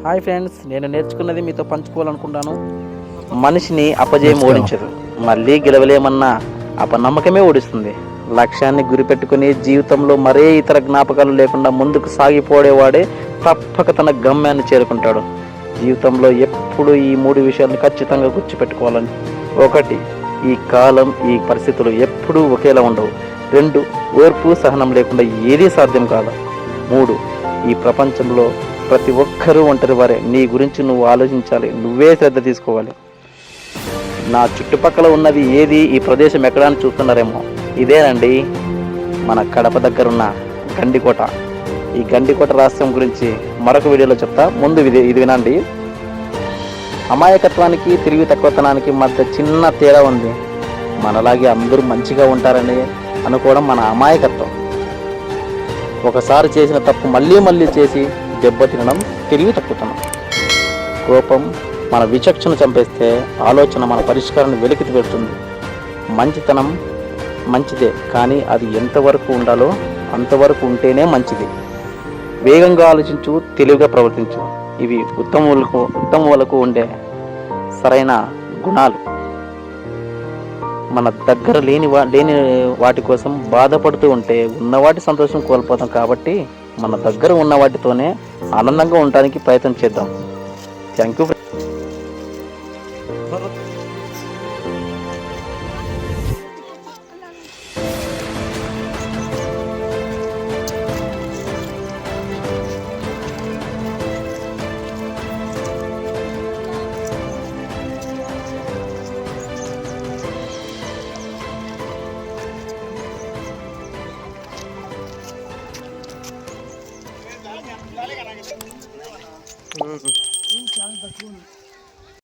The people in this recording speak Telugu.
హాయ్ ఫ్రెండ్స్, నేను నేర్చుకున్నది మీతో పంచుకోవాలనుకుంటాను. మనిషిని అపజయం ఓడించదు, మళ్ళీ గెలవలేమన్నా అపనమ్మకమే ఓడిస్తుంది. లక్ష్యాన్ని గురిపెట్టుకుని జీవితంలో మరే ఇతర జ్ఞాపకాలు లేకుండా ముందుకు సాగిపోయేవాడే తప్పక తన గమ్యాన్ని చేరుకుంటాడు. జీవితంలో ఎప్పుడు ఈ 3 విషయాలను ఖచ్చితంగా గుర్తుపెట్టుకోవాలని. 1. ఈ కాలం, ఈ పరిస్థితులు ఎప్పుడూ ఒకేలా ఉండవు. 2. ఓర్పు సహనం లేకుండా ఏదీ సాధ్యం కాదు. 3. ఈ ప్రపంచంలో ప్రతి ఒక్కరూ ఒంటరి వారే. నీ గురించి నువ్వు ఆలోచించాలి, నువ్వే శ్రద్ధ తీసుకోవాలి. నా చుట్టుపక్కల ఉన్నది ఏది, ఈ ప్రదేశం ఎక్కడ అని చూస్తున్నారేమో, ఇదేనండి మన కడప దగ్గరున్న గండికోట. ఈ గండికోట రహస్యం గురించి మరొక వీడియోలో చెప్తా. ముందు ఇది వినండి. అమాయకత్వానికి తెలివి తక్కువతనానికి మధ్య చిన్న తేడా ఉంది. మనలాగే అందరూ మంచిగా ఉంటారని అనుకోవడం మన అమాయకత్వం. ఒకసారి చేసిన తప్పు మళ్ళీ మళ్ళీ చేసి దెబ్బతినడం తెలివి తక్కువతనం. కోపం మన విచక్షణ చంపేస్తే ఆలోచన మన పరిష్కారాన్ని వెలికి పెడుతుంది. మంచితనం మంచిదే, కానీ అది ఎంతవరకు ఉండాలో అంతవరకు ఉంటేనే మంచిది. వేగంగా ఆలోచించు, తెలివిగా ప్రవర్తించు. ఇవి ఉత్తములకు ఉండే సరైన గుణాలు. మన దగ్గర లేని వాటి కోసం బాధపడుతూ ఉంటే ఉన్నవాటి సంతోషం కోల్పోతాం. కాబట్టి మన దగ్గర ఉన్న వాటితోనే ఆనందంగా ఉండడానికి ప్రయత్నం చేద్దాం. Thank you. చాలా తక్కువ